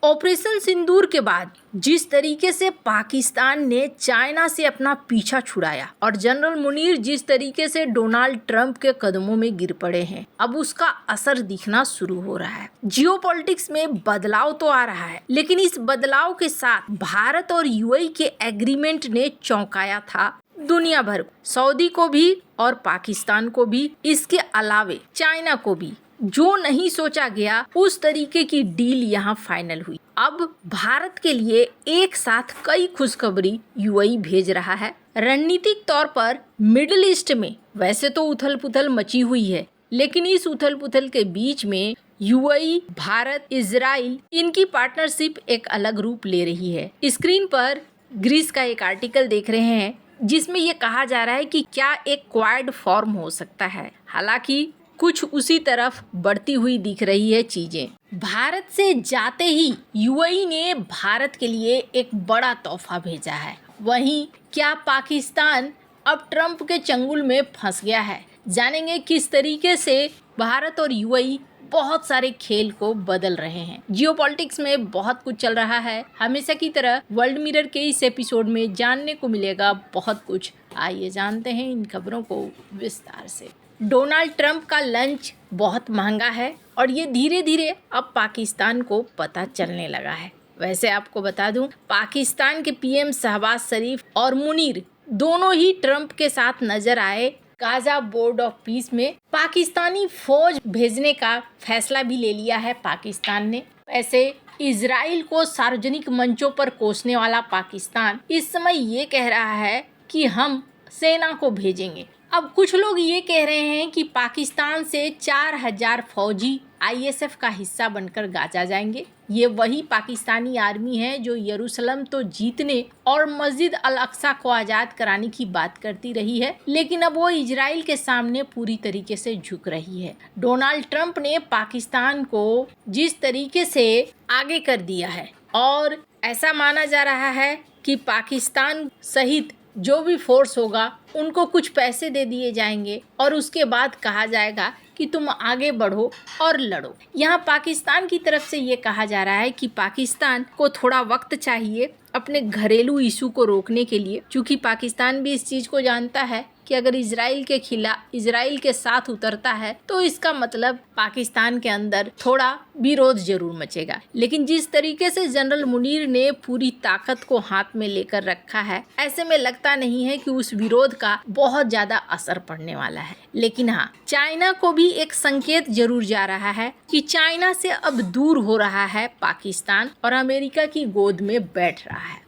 Operation सिंदूर के बाद जिस तरीके से पाकिस्तान ने चाइना से अपना पीछा छुड़ाया और जनरल मुनीर जिस तरीके से डोनाल्ड ट्रंप के कदमों में गिर पड़े हैं, अब उसका असर दिखना शुरू हो रहा है। जियोपॉलिटिक्स में बदलाव तो आ रहा है, लेकिन इस बदलाव के साथ भारत और यूएई के एग्रीमेंट ने चौंकाया था दुनिया भर को, सऊदी को भी और पाकिस्तान को भी, इसके अलावे चाइना को भी। जो नहीं सोचा गया उस तरीके की डील यहाँ फाइनल हुई। अब भारत के लिए एक साथ कई खुशखबरी यूएई भेज रहा है। रणनीतिक तौर पर मिडिल ईस्ट में वैसे तो उथल पुथल मची हुई है, लेकिन इस उथल पुथल के बीच में यूएई, भारत, इजराइल, इनकी पार्टनरशिप एक अलग रूप ले रही है। स्क्रीन पर ग्रीस का एक आर्टिकल देख रहे हैं जिसमें ये कहा जा रहा है कि क्या एक क्वाड फॉर्म हो सकता है। हालांकि कुछ उसी तरफ बढ़ती हुई दिख रही है चीजें। भारत से जाते ही यूएई ने भारत के लिए एक बड़ा तोहफा भेजा है। वहीं क्या पाकिस्तान अब ट्रंप के चंगुल में फंस गया है? जानेंगे किस तरीके से भारत और यूएई बहुत सारे खेल को बदल रहे हैं। जियोपॉलिटिक्स में बहुत कुछ चल रहा है। हमेशा की तरह वर्ल्ड मिरर के इस एपिसोड में जानने को मिलेगा बहुत कुछ। आइए जानते हैं इन खबरों को विस्तार से। डोनाल्ड ट्रंप का लंच बहुत महंगा है और ये धीरे धीरे अब पाकिस्तान को पता चलने लगा है। वैसे आपको बता दूं, पाकिस्तान के पीएम शहबाज शरीफ और मुनीर दोनों ही ट्रंप के साथ नजर आए गाजा बोर्ड ऑफ पीस में। पाकिस्तानी फौज भेजने का फैसला भी ले लिया है पाकिस्तान ने। ऐसे इजराइल को सार्वजनिक मंचों पर कोसने वाला पाकिस्तान इस समय ये कह रहा है कि हम सेना को भेजेंगे। अब कुछ लोग ये कह रहे हैं कि पाकिस्तान से 4000 फौजी आईएसएफ का हिस्सा बनकर गाजा जाएंगे। ये वही पाकिस्तानी आर्मी है जो यरूशलेम तो जीतने और मस्जिद अल अक्सा को आज़ाद कराने की बात करती रही है, लेकिन अब वो इजराइल के सामने पूरी तरीके से झुक रही है। डोनाल्ड ट्रंप ने पाकिस्तान को जिस तरीके से आगे कर दिया है और ऐसा माना जा रहा है कि पाकिस्तान सहित जो भी फोर्स होगा उनको कुछ पैसे दे दिए जाएंगे और उसके बाद कहा जाएगा कि तुम आगे बढ़ो और लड़ो। यहाँ पाकिस्तान की तरफ से ये कहा जा रहा है कि पाकिस्तान को थोड़ा वक्त चाहिए अपने घरेलू इशू को रोकने के लिए, क्योंकि पाकिस्तान भी इस चीज़ को जानता है कि अगर इजराइल के साथ उतरता है तो इसका मतलब पाकिस्तान के अंदर थोड़ा विरोध जरूर मचेगा। लेकिन जिस तरीके से जनरल मुनीर ने पूरी ताकत को हाथ में लेकर रखा है, ऐसे में लगता नहीं है कि उस विरोध का बहुत ज्यादा असर पड़ने वाला है। लेकिन हाँ, चाइना को भी एक संकेत जरूर जा रहा है कि चाइना से अब दूर हो रहा है पाकिस्तान और अमेरिका की गोद में बैठ रहा है।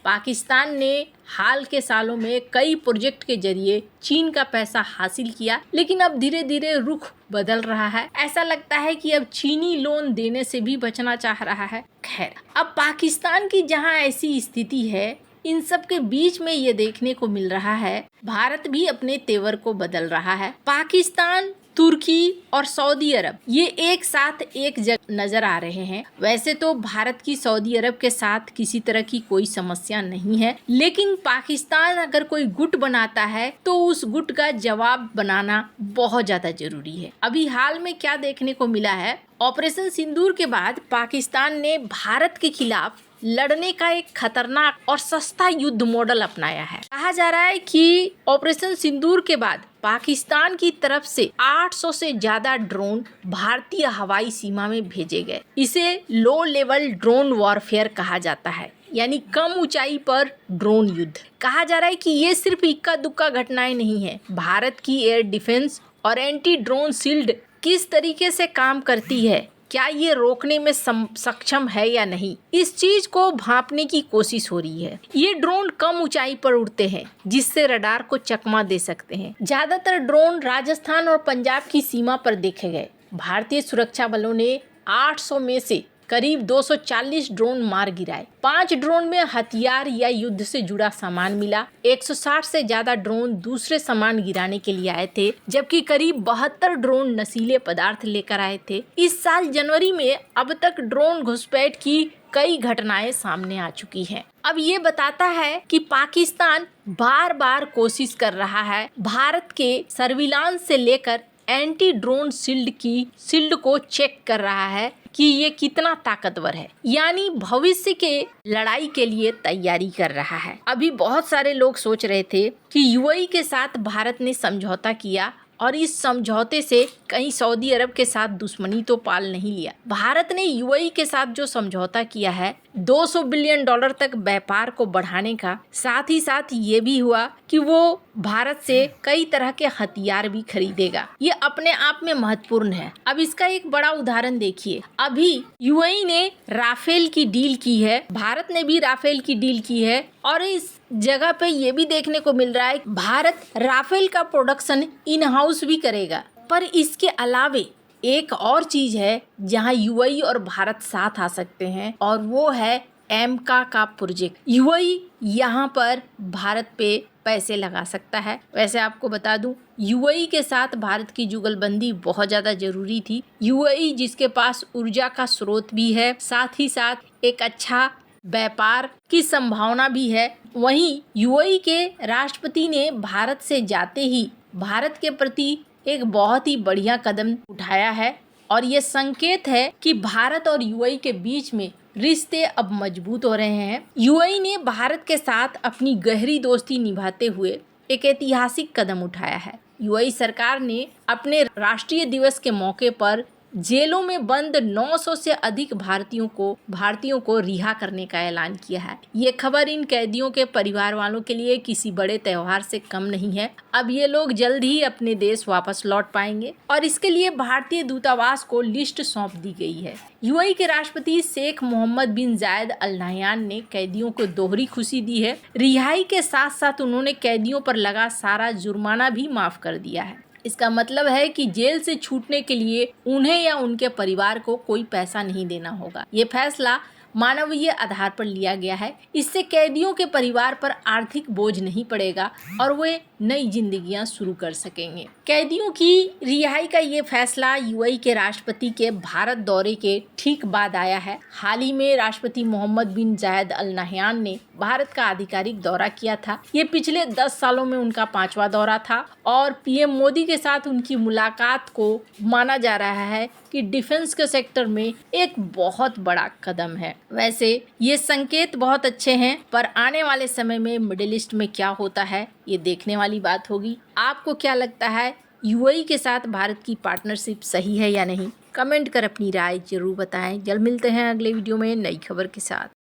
पाकिस्तान ने हाल के सालों में कई प्रोजेक्ट के जरिए चीन का पैसा हासिल किया, लेकिन अब धीरे धीरे रुख बदल रहा है। ऐसा लगता है कि अब चीनी लोन देने से भी बचना चाह रहा है। खैर, अब पाकिस्तान की जहां ऐसी स्थिति है, इन सब के बीच में ये देखने को मिल रहा है भारत भी अपने तेवर को बदल रहा है। पाकिस्तान, तुर्की और सऊदी अरब ये एक साथ एक जगह नजर आ रहे हैं। वैसे तो भारत की सऊदी अरब के साथ किसी तरह की कोई समस्या नहीं है, लेकिन पाकिस्तान अगर कोई गुट बनाता है तो उस गुट का जवाब बनाना बहुत ज्यादा जरूरी है। अभी हाल में क्या देखने को मिला है, ऑपरेशन सिंदूर के बाद पाकिस्तान ने भारत के खिलाफ लड़ने का एक खतरनाक और सस्ता युद्ध मॉडल अपनाया है। कहा जा रहा है कि ऑपरेशन सिंदूर के बाद पाकिस्तान की तरफ से 800 से ज्यादा ड्रोन भारतीय हवाई सीमा में भेजे गए। इसे लो लेवल ड्रोन वॉरफेयर कहा जाता है, यानी कम ऊंचाई पर ड्रोन युद्ध। कहा जा रहा है कि ये सिर्फ इक्का दुक्का घटनाएं नहीं है। भारत की एयर डिफेंस और एंटी ड्रोन शील्ड किस तरीके से काम करती है, क्या ये रोकने में सक्षम है या नहीं, इस चीज को भांपने की कोशिश हो रही है। ये ड्रोन कम ऊंचाई पर उड़ते हैं जिससे रडार को चकमा दे सकते हैं। ज्यादातर ड्रोन राजस्थान और पंजाब की सीमा पर देखे गए। भारतीय सुरक्षा बलों ने 800 में से करीब 240 ड्रोन मार गिराए। 5 ड्रोन में हथियार या युद्ध से जुड़ा सामान मिला। 160 से ज्यादा ड्रोन दूसरे सामान गिराने के लिए आए थे, जबकि करीब 72 ड्रोन नशीले पदार्थ लेकर आए थे। इस साल जनवरी में अब तक ड्रोन घुसपैठ की कई घटनाएं सामने आ चुकी हैं। अब ये बताता है कि पाकिस्तान बार बार कोशिश कर रहा है भारत के सर्विलांस से लेकर एंटी ड्रोन शील्ड को चेक कर रहा है कि ये कितना ताकतवर है, यानी भविष्य के लड़ाई के लिए तैयारी कर रहा है। अभी बहुत सारे लोग सोच रहे थे कि यूएई के साथ भारत ने समझौता किया और इस समझौते से कहीं सऊदी अरब के साथ दुश्मनी तो पाल नहीं लिया। भारत ने यूएई के साथ जो समझौता किया है 200 बिलियन डॉलर तक व्यापार को बढ़ाने का, साथ ही साथ ये भी हुआ कि वो भारत से कई तरह के हथियार भी खरीदेगा। ये अपने आप में महत्वपूर्ण है। अब इसका एक बड़ा उदाहरण देखिए, अभी यूएई ने राफेल की डील की है, भारत ने भी राफेल की डील की है और इस जगह पे ये भी देखने को मिल रहा है भारत राफेल का प्रोडक्शन इन हाउस भी करेगा। पर इसके अलावे एक और चीज है जहां यूएई और भारत साथ आ सकते हैं और वो है एमका का प्रोजेक्ट। यूएई यहाँ पर भारत पे पैसे लगा सकता है। वैसे आपको बता दूं, यूएई के साथ भारत की जुगलबंदी बहुत ज़्यादा जरूरी थी। यूएई जिसके पास ऊर्जा का स्रोत भी है, साथ ही साथ एक अच्छा व्यापार की संभावना भी है। वहीं यूएई के राष्ट्रपति ने भारत से जाते ही भारत के प्रति एक बहुत ही बढ़िया कदम उठाया है और ये संकेत है कि भारत और यूएई के बीच में रिश्ते अब मजबूत हो रहे हैं। यूएई ने भारत के साथ अपनी गहरी दोस्ती निभाते हुए एक ऐतिहासिक कदम उठाया है। यूएई सरकार ने अपने राष्ट्रीय दिवस के मौके पर जेलों में बंद 900 से अधिक भारतीयों को रिहा करने का ऐलान किया है। ये खबर इन कैदियों के परिवार वालों के लिए किसी बड़े त्योहार से कम नहीं है। अब ये लोग जल्द ही अपने देश वापस लौट पाएंगे और इसके लिए भारतीय दूतावास को लिस्ट सौंप दी गई है। यूएई के राष्ट्रपति शेख मोहम्मद बिन जायद अल नहयान ने कैदियों को दोहरी खुशी दी है। रिहाई के साथ साथ उन्होंने कैदियों पर लगा सारा जुर्माना भी माफ कर दिया है। इसका मतलब है कि जेल से छूटने के लिए उन्हें या उनके परिवार को कोई पैसा नहीं देना होगा। ये फैसला मानवीय आधार पर लिया गया है। इससे कैदियों के परिवार पर आर्थिक बोझ नहीं पड़ेगा और वे नई जिंदगियां शुरू कर सकेंगे। कैदियों की रिहाई का ये फैसला यूएई के राष्ट्रपति के भारत दौरे के ठीक बाद आया है। हाल ही में राष्ट्रपति मोहम्मद बिन जायद अल नहयान ने भारत का आधिकारिक दौरा किया था। ये पिछले 10 सालों में उनका 5वां दौरा था और पीएम मोदी के साथ उनकी मुलाकात को माना जा रहा है कि डिफेंस के सेक्टर में एक बहुत बड़ा कदम है। वैसे ये संकेत बहुत अच्छे हैं, पर आने वाले समय में मिडिल ईस्ट में क्या होता है ये देखने वाली बात होगी। आपको क्या लगता है, यूएई के साथ भारत की पार्टनरशिप सही है या नहीं? कमेंट कर अपनी राय जरूर बताएं। जल्द मिलते हैं अगले वीडियो में नई खबर के साथ।